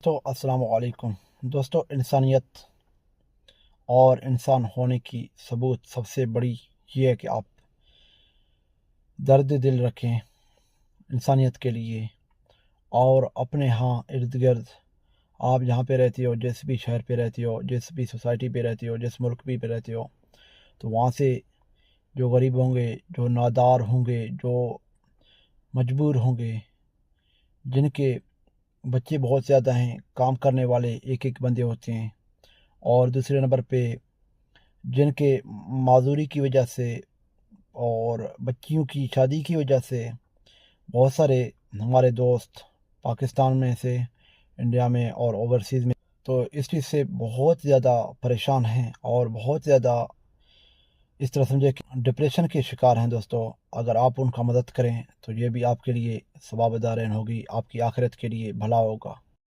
तो अस्सलामु अलैकुम दोस्तों। इंसानियत और इंसान होने की सबूत सबसे बड़ी ये है कि आप दर्द दिल रखें इंसानियत के लिए। और अपने यहाँ इर्द गिर्द आप जहाँ पे रहती हो, जिस भी शहर पे रहती हो, जिस भी सोसाइटी पे रहती हो, जिस मुल्क भी पे रहती हो, तो वहाँ से जो गरीब होंगे, जो नादार होंगे, जो मजबूर होंगे, जिनके बच्चे बहुत ज़्यादा हैं, काम करने वाले एक एक बंदे होते हैं। और दूसरे नंबर पे जिनके माजूरी की वजह से और बच्चियों की शादी की वजह से बहुत सारे हमारे दोस्त पाकिस्तान में से, इंडिया में और ओवरसीज़ में, तो इस चीज़ से बहुत ज़्यादा परेशान हैं और बहुत ज़्यादा इस तरह समझे कि डिप्रेशन के शिकार हैं दोस्तों। अगर आप उनका मदद करें तो ये भी आपके लिए सवाब दारैन होगी, आपकी आखिरत के लिए भला होगा।